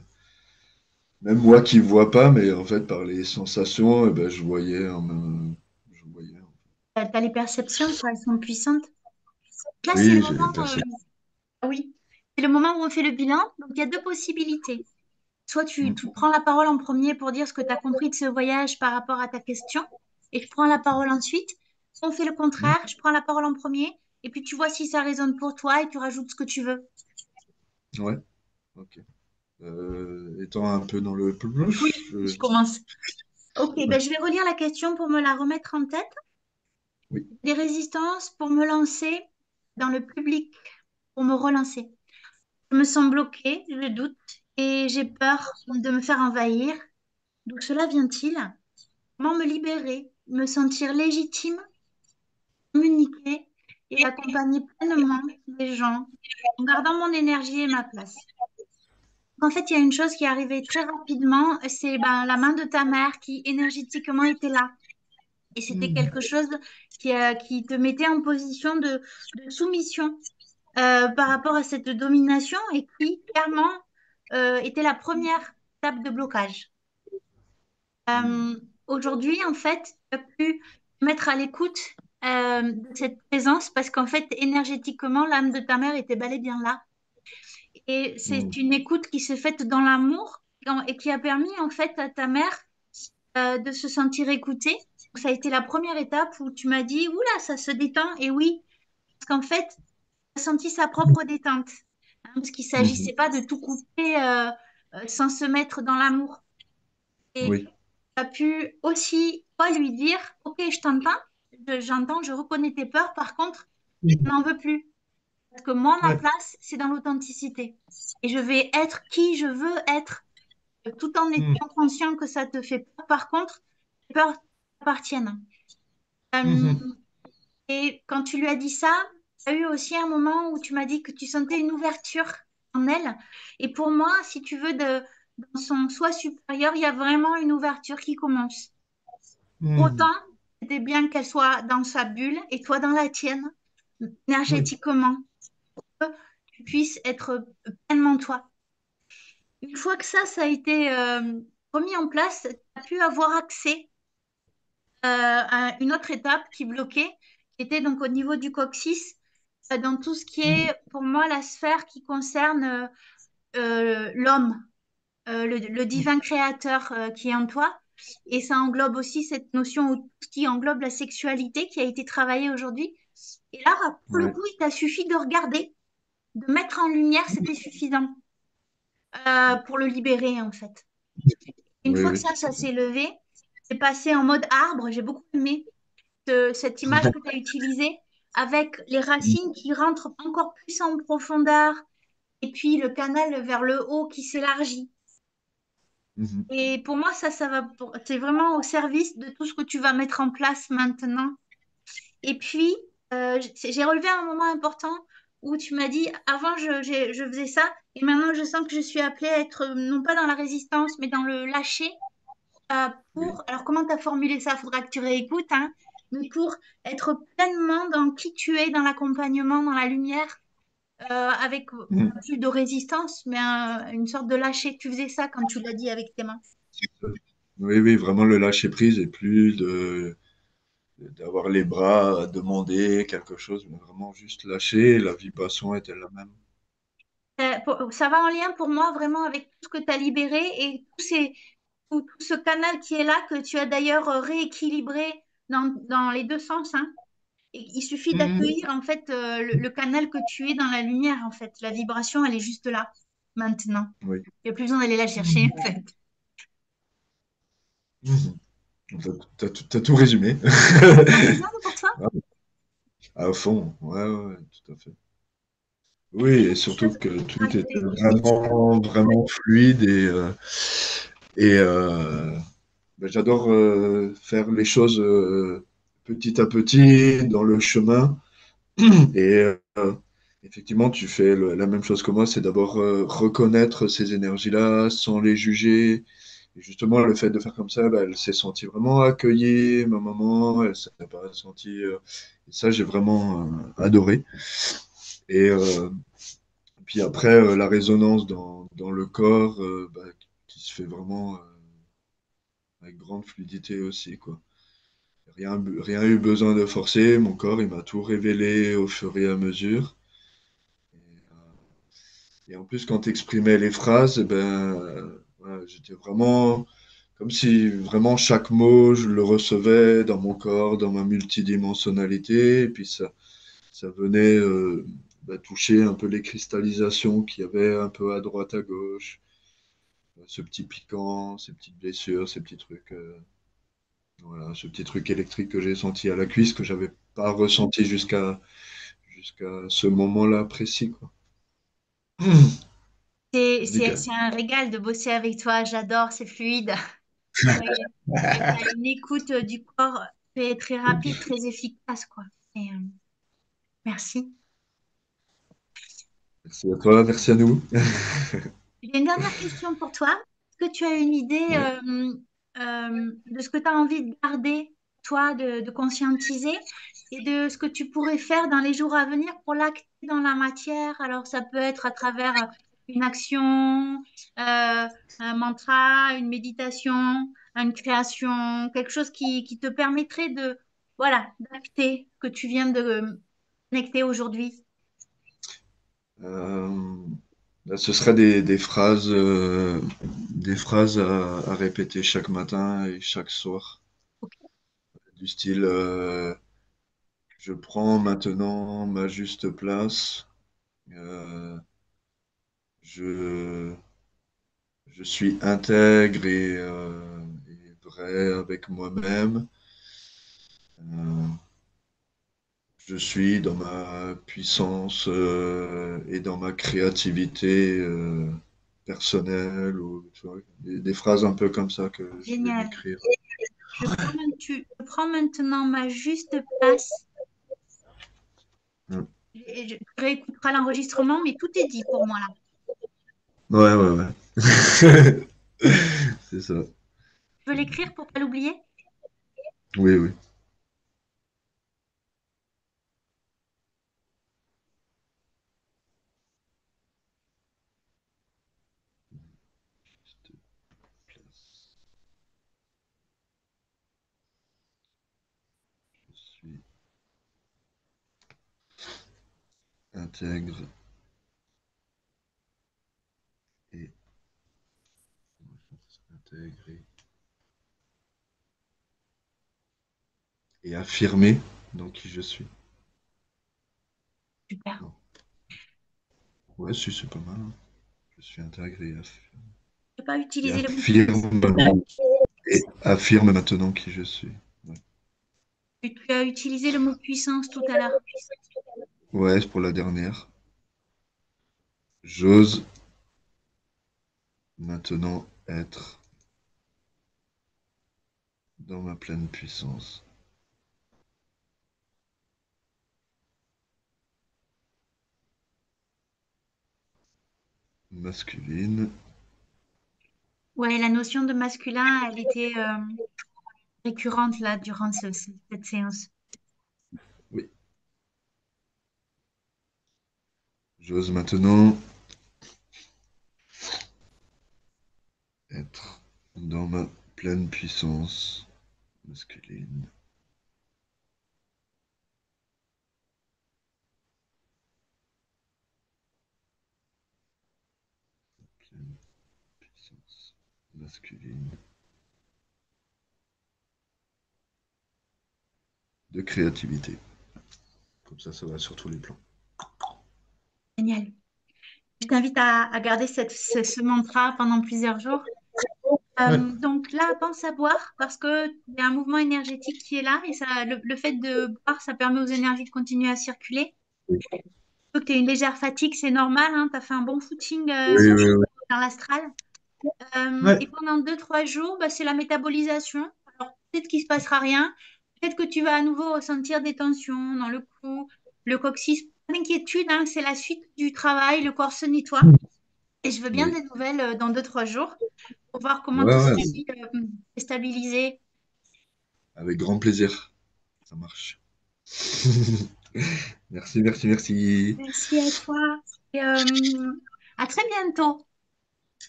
Même moi qui vois pas, mais en fait, par les sensations, eh ben, je voyais je voyais. T'as les perceptions, quoi, elles sont puissantes. Là, c'est le Oui, j'ai les moment, perceptions. oui, c'est le moment où on fait le bilan. Donc, il y a deux possibilités. Soit tu prends la parole en premier pour dire ce que tu as compris de ce voyage par rapport à ta question, et je prends la parole ensuite. Soit on fait le contraire, je prends la parole en premier, et puis tu vois si ça résonne pour toi et tu rajoutes ce que tu veux. Ouais, ok. Étant un peu dans le Oui, plus, je commence. Ok, ouais, ben je vais relire la question pour me la remettre en tête. oui. Des résistances pour me lancer dans le public, pour me relancer. Je me sens bloquée, je doute, et j'ai peur de me faire envahir. D'où cela vient-il? Comment me libérer, me sentir légitime, communiquer et accompagner pleinement les gens en gardant mon énergie et ma place. En fait, il y a une chose qui est arrivée très rapidement, c'est ben, la main de ta mère qui énergétiquement était là. Et c'était quelque chose qui te mettait en position de soumission par rapport à cette domination et qui clairement était la première étape de blocage. Hmm. Euh, Aujourd'hui, en fait, tu as pu te mettre à l'écoute de cette présence parce qu'en fait, énergétiquement, l'âme de ta mère était bel et bien là. Et c'est Mm. une écoute qui s'est faite dans l'amour et qui a permis en fait à ta mère de se sentir écoutée. Donc, ça a été la première étape où tu m'as dit, oula, ça se détend. Et oui, parce qu'en fait, tu as senti sa propre détente. Hein, parce qu'il ne Mhm. s'agissait pas de tout couper sans se mettre dans l'amour. Et Oui. tu as pu aussi, toi, lui dire, ok, je t'entends, j'entends, je reconnais tes peurs, par contre, je Mhm. n'en veux plus. Parce que moi, ma Ouais. place, c'est dans l'authenticité. Et je vais être qui je veux être, tout en Mhm. étant conscient que ça te fait peur. Par contre, les peurs t'appartiennent. Euh, Mhm. et quand tu lui as dit ça, il y a eu aussi un moment où tu m'as dit que tu sentais une ouverture en elle. Et pour moi, si tu veux, dans son soi supérieur, il y a vraiment une ouverture qui commence. Mhm. Autant, c'était bien qu'elle soit dans sa bulle et toi dans la tienne, Oui. énergétiquement, que tu puisses être pleinement toi. Une fois que ça a été remis en place, tu as pu avoir accès à une autre étape qui bloquait, qui était donc au niveau du coccyx, dans tout ce qui Mhm. est pour moi la sphère qui concerne l'homme, le divin créateur qui est en toi. Et ça englobe aussi cette notion tout ce qui englobe la sexualité qui a été travaillée aujourd'hui. Et là, pour le Ouais. coup, il t'a suffi de regarder, de mettre en lumière, c'était suffisant pour le libérer en fait. Une Oui, fois que oui, tout ça à fait. s'est levé, c'est passé en mode arbre. J'ai beaucoup aimé cette image que tu as utilisée avec les racines qui rentrent encore plus en profondeur et puis le canal vers le haut qui s'élargit. Mhm. Et pour moi, c'est vraiment au service de tout ce que tu vas mettre en place maintenant. Et puis, j'ai relevé un moment important où tu m'as dit, avant, je faisais ça, et maintenant, je sens que je suis appelée à être non pas dans la résistance, mais dans le lâcher. Oui. Alors, comment tu as formulé ça? Il faudra que tu réécoutes, hein, mais pour être pleinement dans qui tu es, dans l'accompagnement, dans la lumière, avec Mhm. pas plus de résistance, mais une sorte de lâcher. Tu faisais ça quand tu l'as dit avec tes mains. Oui, oui, vraiment le lâcher prise et plus d'avoir les bras à demander quelque chose, mais vraiment juste lâcher. La vibration était la même. Ça va en lien pour moi vraiment avec tout ce que tu as libéré et tout ce canal qui est là, que tu as d'ailleurs rééquilibré dans les deux sens, hein. Et il suffit Mhm. d'accueillir en fait le canal que tu es dans la lumière en fait. La vibration, elle est juste là, maintenant. Oui. Il n'y a plus besoin d'aller la chercher Mhm. en fait. Mhm. T'as tout résumé. C'est suffisant pour toi? À fond, ouais, ouais, ouais, tout à fait. Oui, et Quelque surtout chose que que tu veux tout était rajouter? vraiment, vraiment fluide et ben, j'adore faire les choses petit à petit dans le chemin. Et effectivement, tu fais la même chose que moi, c'est d'abord reconnaître ces énergies-là sans les juger. Et justement, le fait de faire comme ça, bah, elle s'est sentie vraiment accueillie, ma maman, elle s'est pas sentie. Et ça, j'ai vraiment adoré. Et puis après, la résonance dans le corps, bah, qui se fait vraiment avec grande fluidité aussi, quoi. Rien eu besoin de forcer, mon corps, il m'a tout révélé au fur et à mesure. Et en plus, quand tu exprimais les phrases, eh ben, voilà, j'étais vraiment comme si vraiment chaque mot, je le recevais dans mon corps, dans ma multidimensionnalité, et puis ça venait bah, toucher un peu les cristallisations qu'il y avait un peu à droite, à gauche, ce petit piquant, ces petites blessures, ces petits trucs, voilà, ce petit truc électrique que j'ai senti à la cuisse que j'avais pas ressenti jusqu'à ce moment-là précis, quoi. Nickel. C'est un régal de bosser avec toi. J'adore, c'est fluide. Et t'as une écoute du corps très, très rapide, très efficace, quoi. Et, merci. Merci à toi, merci à nous. J'ai une dernière question pour toi. Est-ce que tu as une idée Ouais. de ce que tu as envie de garder, toi, de conscientiser et de ce que tu pourrais faire dans les jours à venir pour l'acter dans la matière? Alors, ça peut être à travers une action, un mantra, une méditation, une création, quelque chose qui te permettrait de voilà, d'acter que tu viens de connecter aujourd'hui? Euh, Ce serait des phrases à répéter chaque matin et chaque soir, Ok. du style je prends maintenant ma juste place, euh, je, je suis intègre et vrai avec moi-même, euh, je suis dans ma puissance et dans ma créativité personnelle, ou tu vois, des phrases un peu comme ça que je vais Génial. m'écrire. Je prends maintenant ma juste place. Mm. Tu réécouteras l'enregistrement, mais tout est dit pour moi là. Ouais, ouais, ouais. C'est ça. Je veux l'écrire pour pas l'oublier. Oui, oui. Je suis intègre et intégré et affirmé dans qui je suis. Super. Non. Ouais, si, c'est pas mal, hein. Je suis intégré Je peux pas et utiliser le mot puissance. affirme maintenant qui je suis. Ouais, Tu as utilisé le mot puissance tout à l'heure. ouais, c'est pour la dernière. J'ose maintenant être dans ma pleine puissance masculine. Ouais, la notion de masculin, elle était récurrente là durant cette séance. Oui, j'ose maintenant être dans ma pleine puissance masculine. Pleine puissance masculine de créativité. Comme ça va sur tous les plans. Génial. Je t'invite à garder ce mantra pendant plusieurs jours. Ouais. Donc là, pense à boire parce qu'il y a un mouvement énergétique qui est là et ça, le fait de boire, ça permet aux énergies de continuer à circuler. Tu as une légère fatigue, c'est normal, hein, tu as fait un bon footing Oui, oui, oui. dans l'astral. Et Ouais. pendant 2, 3 jours, bah, c'est la métabolisation. Alors peut-être qu'il ne se passera rien. Peut-être que tu vas à nouveau ressentir des tensions dans le cou, le coccyx. Pas d'inquiétude, hein, c'est la suite du travail, le corps se nettoie. Et je veux bien Oui. des nouvelles dans 2, 3 jours pour voir comment Ouais, tout ouais. s'est stabilisé. Avec grand plaisir. Ça marche. Merci, merci, merci. Merci à toi. Et, à très bientôt.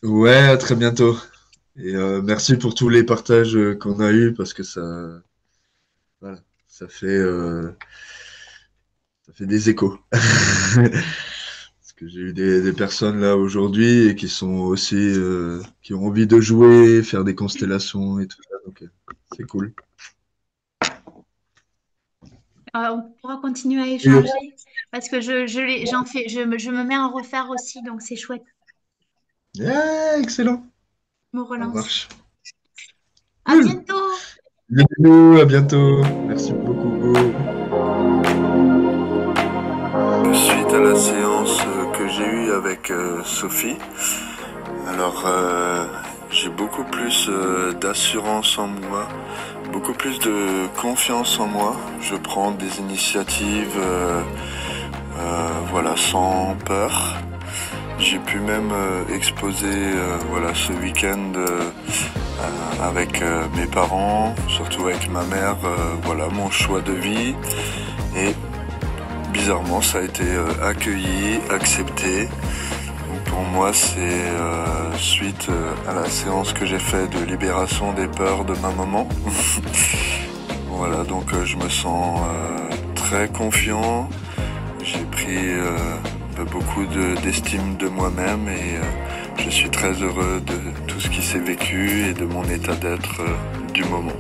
Ouais, à très bientôt. Et merci pour tous les partages qu'on a eus parce que voilà, ça fait des échos. Parce que j'ai eu des personnes là aujourd'hui et qui sont aussi, qui ont envie de jouer, faire des constellations et tout ça. Donc, c'est cool. On pourra continuer à Et, échanger parce que j'en fais, je me mets à en refaire aussi, donc c'est chouette. yeah, excellent. Je me Ça relance. marche. À Cool. bientôt. Bisous, à bientôt. Merci beaucoup. Suite à la séance que j'ai eue avec Sophie, alors j'ai beaucoup plus d'assurance en moi, beaucoup plus de confiance en moi. Je prends des initiatives voilà, sans peur. J'ai pu même exposer voilà, ce week-end avec mes parents, surtout avec ma mère, voilà, mon choix de vie. Et bizarrement, ça a été accueilli, accepté. Donc pour moi, c'est suite à la séance que j'ai faite de libération des peurs de ma maman. Voilà, donc je me sens très confiant. J'ai pris beaucoup d'estime de moi-même et je suis très heureux de tout ce qui s'est vécu et de mon état d'être du moment.